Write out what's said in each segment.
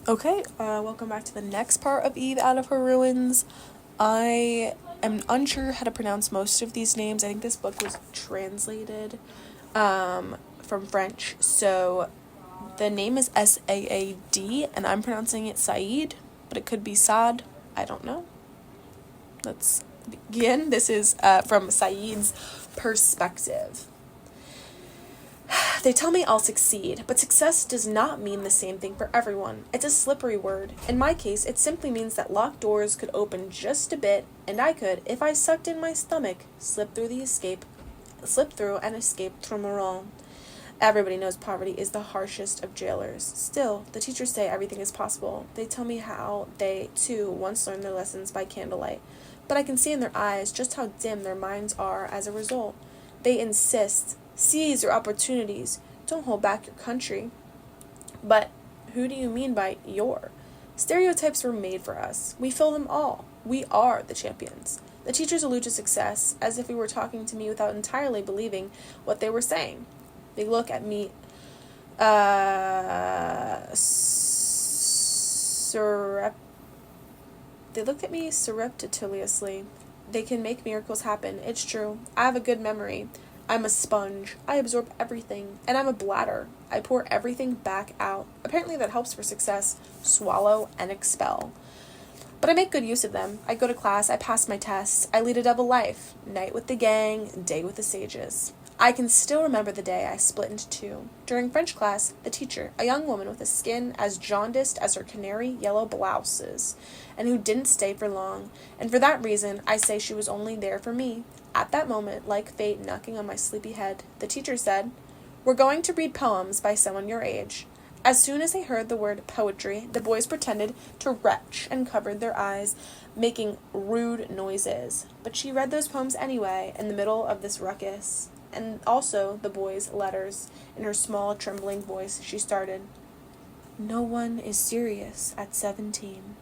Okay, welcome back to the next part of Eve Out of Her Ruins. I am unsure how to pronounce most of these names. I think this book was translated from French, so the name is Saad, and I'm pronouncing it Said, but it could be Saad. I don't know. Let's begin. This is from Said's perspective. They tell me I'll succeed, but success does not mean the same thing for everyone. It's a slippery word. In my case, it simply means that locked doors could open just a bit, and I could, if I sucked in my stomach, slip through and escape Tromorol. Everybody knows poverty is the harshest of jailers. Still, the teachers say everything is possible. They tell me how they, too, once learned their lessons by candlelight. But I can see in their eyes just how dim their minds are as a result. They insist. Seize your opportunities. Don't hold back your country. But who do you mean by your? Stereotypes were made for us. We fill them all. We are the champions. The teachers allude to success as if we were talking to me without entirely believing what they were saying. They look at me surreptitiously. They can make miracles happen. It's true. I have a good memory. I'm a sponge. I absorb everything. And I'm a bladder. I pour everything back out. Apparently that helps for success. Swallow and expel. But I make good use of them. I go to class. I pass my tests. I lead a double life. Night with the gang, day with the sages. I can still remember the day I split into two. During French class, the teacher, a young woman with a skin as jaundiced as her canary yellow blouses, and who didn't stay for long, and for that reason I say she was only there for me. At that moment, like fate knocking on my sleepy head, the teacher said, "We're going to read poems by someone your age." As soon as they heard the word poetry, the boys pretended to retch and covered their eyes, making rude noises. But she read those poems anyway, in the middle of this ruckus. And also the boys' letters. In her small, trembling voice, she started, "No one is serious at 17.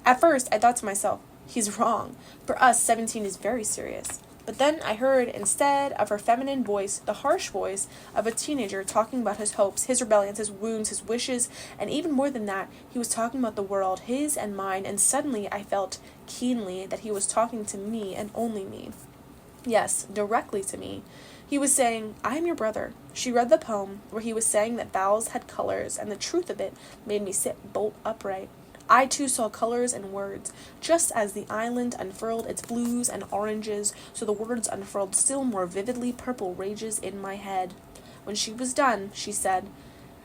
At first, I thought to myself, he's wrong. For us, 17 is very serious. But then I heard, instead of her feminine voice, the harsh voice of a teenager talking about his hopes, his rebellions, his wounds, his wishes, and even more than that, he was talking about the world, his and mine, and suddenly I felt keenly that he was talking to me and only me. Yes, directly to me. He was saying, "I am your brother." She read the poem where he was saying that vowels had colors, and the truth of it made me sit bolt upright. I too saw colors and words. Just as the island unfurled its blues and oranges, so the words unfurled still more vividly purple rages in my head. When she was done, she said,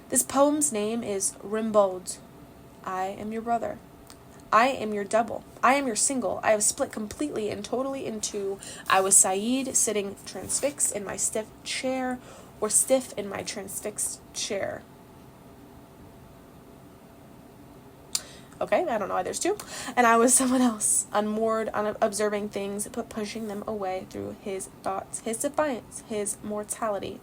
"This poem's name is Rimbaud. I am your brother. I am your double. I am your single. I have split completely and totally in two. I was Said, sitting transfixed in my stiff chair, or stiff in my transfixed chair." Okay, I don't know why there's two. And I was someone else, unmoored, observing things, but pushing them away through his thoughts, his defiance, his mortality.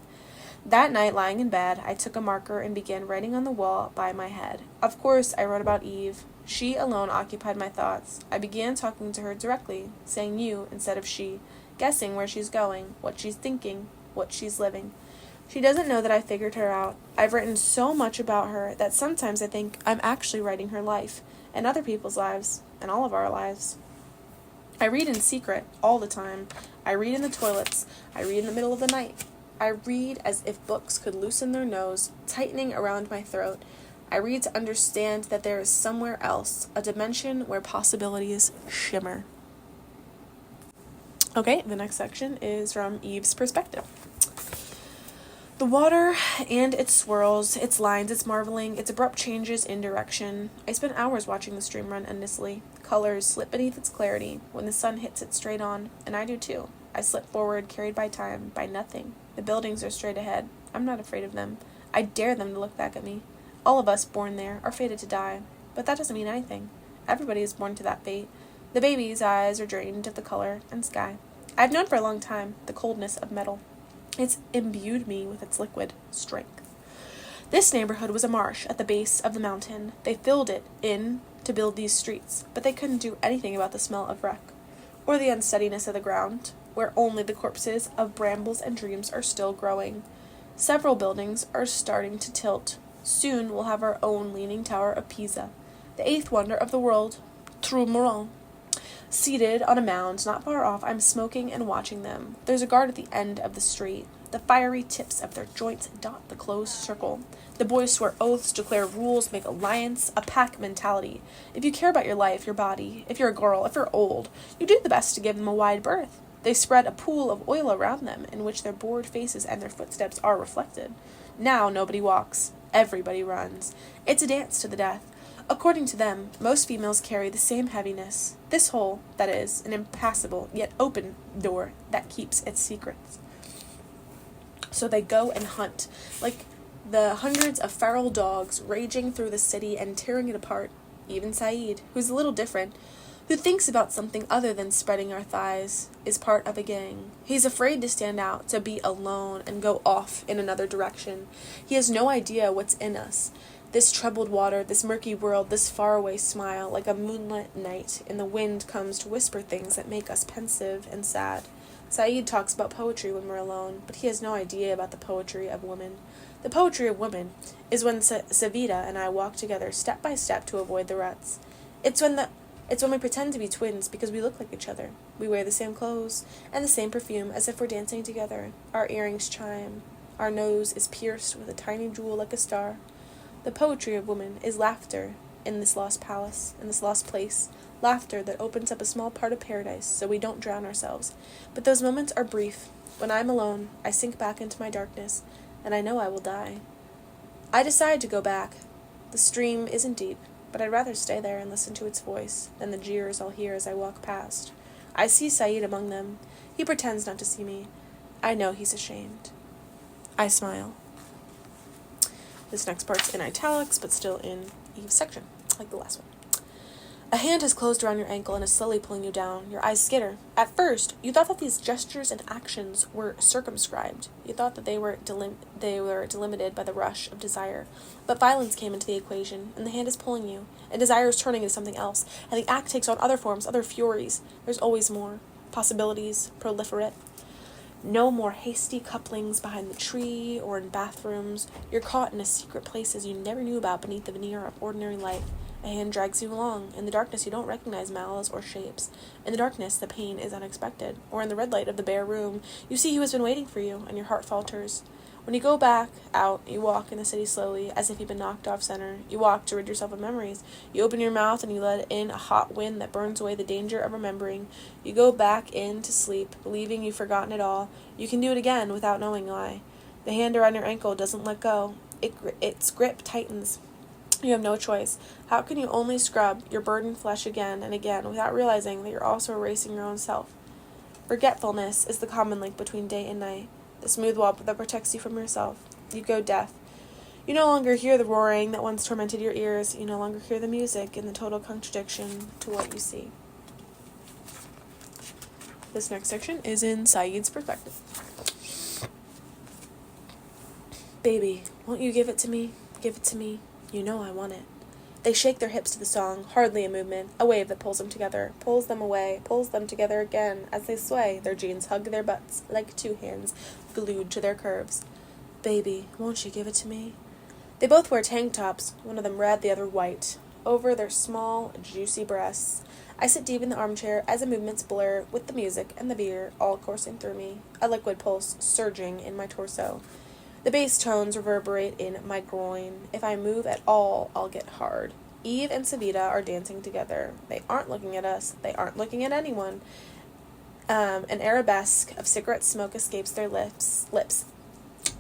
That night, lying in bed, I took a marker and began writing on the wall by my head. Of course, I wrote about Eve. She alone occupied my thoughts. I began talking to her directly, saying you instead of she, guessing where she's going, what she's thinking, what she's living. She doesn't know that I figured her out. I've written so much about her that sometimes I think I'm actually writing her life, and other people's lives, and all of our lives. I read in secret, all the time. I read in the toilets. I read in the middle of the night. I read as if books could loosen their nose, tightening around my throat. I read to understand that there is somewhere else, a dimension where possibilities shimmer. Okay, the next section is from Eve's perspective. The water and its swirls, its lines, its marveling, its abrupt changes in direction. I spent hours watching the stream run endlessly. Colors slip beneath its clarity when the sun hits it straight on, and I do too. I slip forward, carried by time, by nothing. The buildings are straight ahead. I'm not afraid of them. I dare them to look back at me. All of us born there are fated to die, but that doesn't mean anything. Everybody is born to that fate. The baby's eyes are drained of the color and sky. I've known for a long time the coldness of metal. It's imbued me with its liquid strength. This neighborhood was a marsh at the base of the mountain. They filled it in to build these streets, but they couldn't do anything about the smell of wreck, or the unsteadiness of the ground, where only the corpses of brambles and dreams are still growing. Several buildings are starting to tilt. Soon we'll have our own Leaning Tower of Pisa, the eighth wonder of the world, Trou-Moron. Seated on a mound not far off, I'm smoking and watching them. There's a guard at the end of the street. The fiery tips of their joints dot the closed circle. The boys swear oaths, declare rules, make alliance, a pack mentality. If you care about your life, your body, if you're a girl, if you're old, you do the best to give them a wide berth. They spread a pool of oil around them, in which their bored faces and their footsteps are reflected. Now nobody walks. Everybody runs. It's a dance to the death. According to them, most females carry the same heaviness. This hole, that is, an impassable yet open door that keeps its secrets. So they go and hunt, like the hundreds of feral dogs raging through the city and tearing it apart. Even Saeed, who's a little different, who thinks about something other than spreading our thighs, is part of a gang. He's afraid to stand out, to be alone, and go off in another direction. He has no idea what's in us. This troubled water, this murky world, this faraway smile, like a moonlit night, and the wind comes to whisper things that make us pensive and sad. Saeed talks about poetry when we're alone, but he has no idea about the poetry of women. The poetry of women is when Savita and I walk together step by step to avoid the ruts. It's when we pretend to be twins because we look like each other. We wear the same clothes and the same perfume as if we're dancing together. Our earrings chime. Our nose is pierced with a tiny jewel like a star. The poetry of women is laughter in this lost palace, in this lost place. Laughter that opens up a small part of paradise so we don't drown ourselves. But those moments are brief. When I'm alone, I sink back into my darkness, and I know I will die. I decide to go back. The stream isn't deep, but I'd rather stay there and listen to its voice than the jeers I'll hear as I walk past. I see Saeed among them. He pretends not to see me. I know he's ashamed. I smile. This next part's in italics, but still in Eve's section, like the last one. A hand has closed around your ankle and is slowly pulling you down. Your eyes skitter. At first, you thought that these gestures and actions were circumscribed. You thought that they were delimited by the rush of desire. But violence came into the equation, and the hand is pulling you, and desire is turning into something else, and the act takes on other forms, other furies. There's always more. Possibilities proliferate. No more hasty couplings behind the tree or in bathrooms. You're caught in a secret places you never knew about beneath the veneer of ordinary life. A hand drags you along. In the darkness, you don't recognize mouths or shapes. In the darkness, the pain is unexpected. Or in the red light of the bare room, you see who has been waiting for you, and your heart falters. When you go back out, you walk in the city slowly, as if you've been knocked off center. You walk to rid yourself of memories. You open your mouth and you let in a hot wind that burns away the danger of remembering. You go back in to sleep, believing you've forgotten it all. You can do it again without knowing why. The hand around your ankle doesn't let go. Its grip tightens. You have no choice. How can you only scrub your burdened flesh again and again without realizing that you're also erasing your own self? Forgetfulness is the common link between day and night, the smooth wall that protects you from yourself. You go deaf. You no longer hear the roaring that once tormented your ears. You no longer hear the music in the total contradiction to what you see. This next section is in Saeed's perspective. Baby, won't you give it to me? Give it to me. You know I want it. They shake their hips to the song, hardly a movement, a wave that pulls them together, pulls them away, pulls them together again. As they sway, their jeans hug their butts like two hands glued to their curves. Baby, won't you give it to me? They both wear tank tops, one of them red, the other white, over their small, juicy breasts. I sit deep in the armchair as the movements blur with the music and the beer all coursing through me, a liquid pulse surging in my torso. The bass tones reverberate in my groin. If I move at all, I'll get hard. Eve and Savita are dancing together. They aren't looking at us. They aren't looking at anyone. An arabesque of cigarette smoke escapes their lips.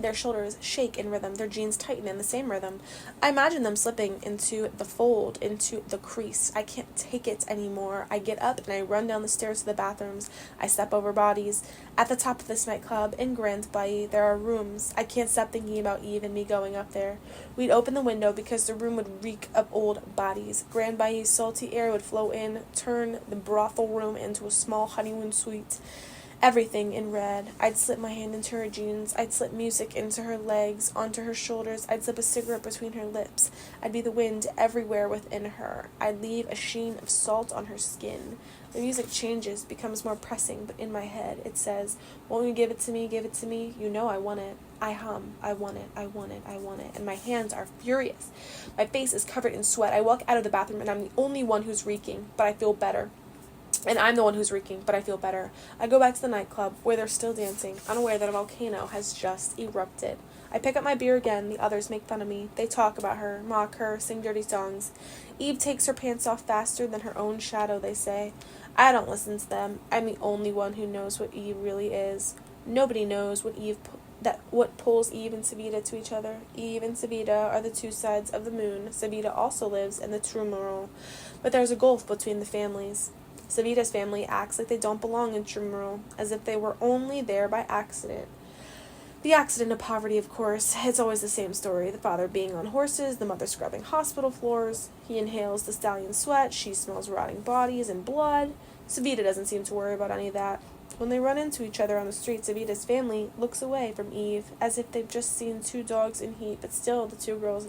Their shoulders shake in rhythm. Their jeans tighten in the same rhythm. I imagine them slipping into the fold, into the crease. I can't take it anymore. I get up and I run down the stairs to the bathrooms. I step over bodies. At the top of this nightclub in Grand Bailly, there are rooms. I can't stop thinking about Eve and me going up there. We'd open the window because the room would reek of old bodies. Grand Bailly's salty air would flow in, turn the brothel room into a small honeymoon suite. Everything in red. I'd slip my hand into her jeans. I'd slip music into her legs, onto her shoulders. I'd slip a cigarette between her lips. I'd be the wind everywhere within her. I'd leave a sheen of salt on her skin. The music changes, becomes more pressing, but in my head it says, won't you give it to me, give it to me? You know I want it. I hum, I want it, I want it, I want it. And my hands are furious. My face is covered in sweat. I walk out of the bathroom and I'm the only one who's reeking, but I feel better. And I'm the one who's reeking, but I feel better. I go back to the nightclub, where they're still dancing, unaware that a volcano has just erupted. I pick up my beer again. The others make fun of me. They talk about her, mock her, sing dirty songs. Eve takes her pants off faster than her own shadow, they say. I don't listen to them. I'm the only one who knows what Eve really is. Nobody knows what pulls Eve and Savita to each other. Eve and Savita are the two sides of the moon. Savita also lives in the Trumuro, but there's a gulf between the families. Savita's family acts like they don't belong in Trumuro, as if they were only there by accident. The accident of poverty, of course. It's always the same story. The father being on horses, the mother scrubbing hospital floors. He inhales the stallion sweat. She smells rotting bodies and blood. Savita doesn't seem to worry about any of that. When they run into each other on the street, Savita's family looks away from Eve, as if they've just seen two dogs in heat, but still the two girls'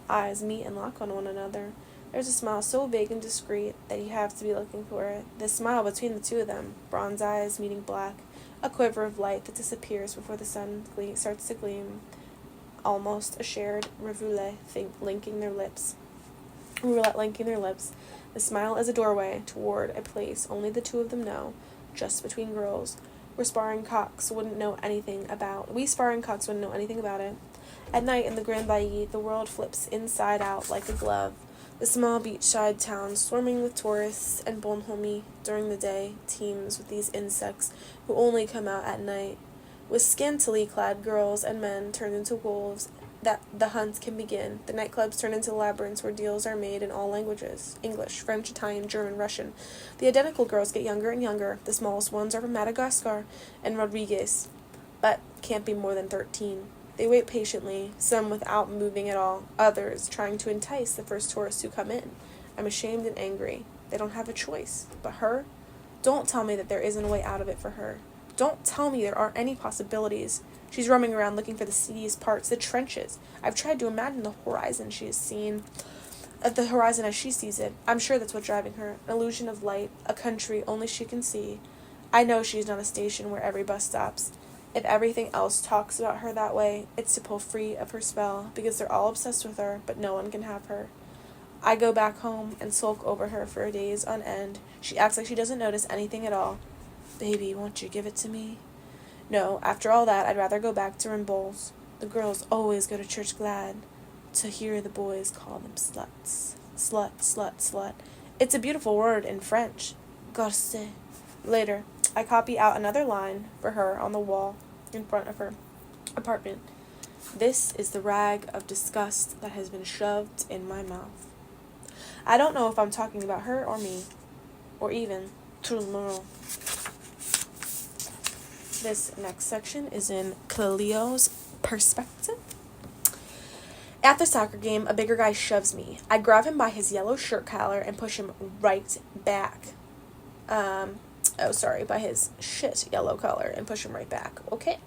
eyes meet and lock on one another. There's a smile so vague and discreet that you have to be looking for it. The smile between the two of them, bronze eyes meeting black, a quiver of light that disappears before the sun starts to gleam, almost a shared roulette linking their lips. The smile is a doorway toward a place only the two of them know, just between girls. We sparring cocks wouldn't know anything about it. At night in the Grand Bailly, the world flips inside out like a glove. The small beachside town, swarming with tourists and bonhomie during the day, teems with these insects who only come out at night. With scantily clad girls and men turned into wolves, that the hunt can begin. The nightclubs turn into labyrinths where deals are made in all languages: English, French, Italian, German, Russian. The identical girls get younger and younger. The smallest ones are from Madagascar and Rodriguez, but can't be more than 13. They wait patiently, some without moving at all, others trying to entice the first tourists who come in. I'm ashamed and angry. They don't have a choice. But her? Don't tell me that there isn't a way out of it for her. Don't tell me there aren't any possibilities. She's roaming around looking for the seediest parts, the trenches. I've tried to imagine the horizon she has seen, the horizon as she sees it. I'm sure that's what's driving her, an illusion of light, a country only she can see. I know she's not a station where every bus stops. If everything else talks about her that way, it's to pull free of her spell, because they're all obsessed with her, but no one can have her. I go back home and sulk over her for days on end. She acts like she doesn't notice anything at all. Baby, won't you give it to me? No, after all that, I'd rather go back to Rimbaud's. The girls always go to church glad to hear the boys call them sluts. Slut, slut, slut. It's a beautiful word in French. Gosse. Later, I copy out another line for her on the wall in front of her apartment. This is the rag of disgust that has been shoved in my mouth. I don't know if I'm talking about her or me, or even tomorrow. This next section is in Cleo's perspective. At the soccer game, a bigger guy shoves me. I grab him by his yellow shirt collar and push him right back. By his shit yellow collar and push him right back. Okay.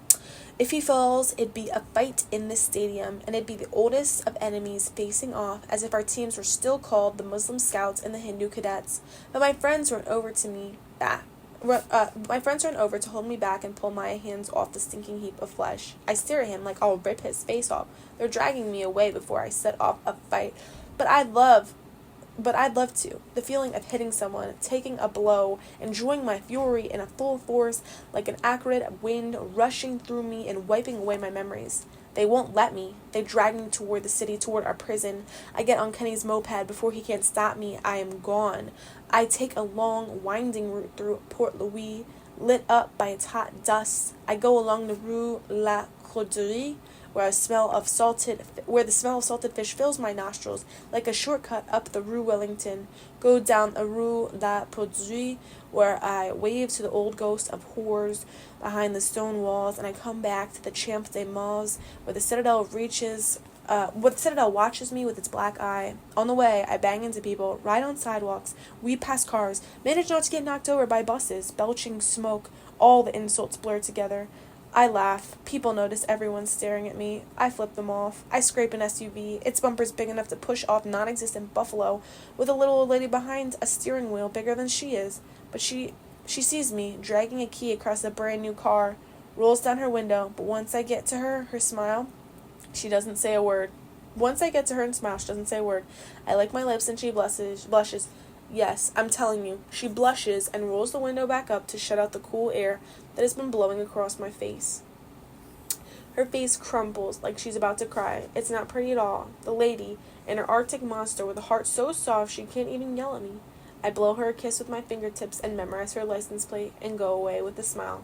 If he falls, it'd be a fight in the stadium, and it'd be the oldest of enemies facing off, as if our teams were still called the Muslim Scouts and the Hindu Cadets. But my friends run over to hold me back and pull my hands off the stinking heap of flesh. I stare at him like I'll rip his face off. They're dragging me away before I set off a fight. But I'd love to. The feeling of hitting someone, taking a blow, enjoying my fury in a full force, like an acrid wind rushing through me and wiping away my memories. They won't let me. They drag me toward the city, toward our prison. I get on Kenny's moped. Before he can stop me, I am gone. I take a long, winding route through Port Louis, lit up by its hot dust. I go along the Rue La Corderie, where the smell of salted fish fills my nostrils, like a shortcut up the Rue Wellington. Go down a Rue La Poudrerie, where I wave to the old ghost of whores behind the stone walls, and I come back to the Champ des Mars, where the citadel reaches What Citadel watches me with its black eye. On the way, I bang into people, ride on sidewalks, weave past cars, manage not to get knocked over by buses, belching smoke, all the insults blur together. I laugh. People notice everyone's staring at me. I flip them off. I scrape an SUV. Its bumper's big enough to push off non-existent Buffalo, with a little old lady behind a steering wheel bigger than she is. But she sees me, dragging a key across a brand new car, rolls down her window, but once I get to her smile, she doesn't say a word. Once I get to her and smile, she doesn't say a word. I lick my lips and she blushes. Yes, I'm telling you, she blushes and rolls the window back up to shut out the cool air that has been blowing across my face. Her face crumples like she's about to cry. It's not pretty at all. The lady, an Arctic monster with a heart so soft she can't even yell at me. I blow her a kiss with my fingertips and memorize her license plate and go away with a smile.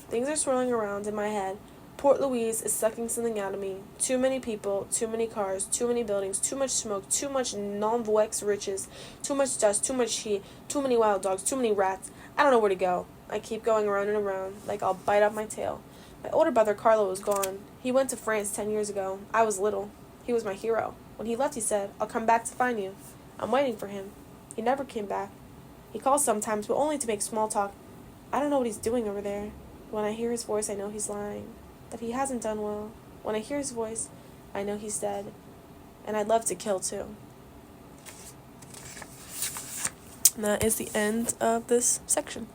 Things are swirling around in my head. Port Louise is sucking something out of me. Too many people, too many cars, too many buildings, too much smoke, too much non-voix riches, too much dust, too much heat, too many wild dogs, too many rats. I don't know where to go. I keep going around and around, like I'll bite off my tail. My older brother Carlo is gone. He went to France 10 years ago. I was little. He was my hero. When he left, he said, "I'll come back to find you." I'm waiting for him. He never came back. He calls sometimes, but only to make small talk. I don't know what he's doing over there. When I hear his voice, I know he's lying, that he hasn't done well. When I hear his voice, I know he's dead. And I'd love to kill, too. And that is the end of this section.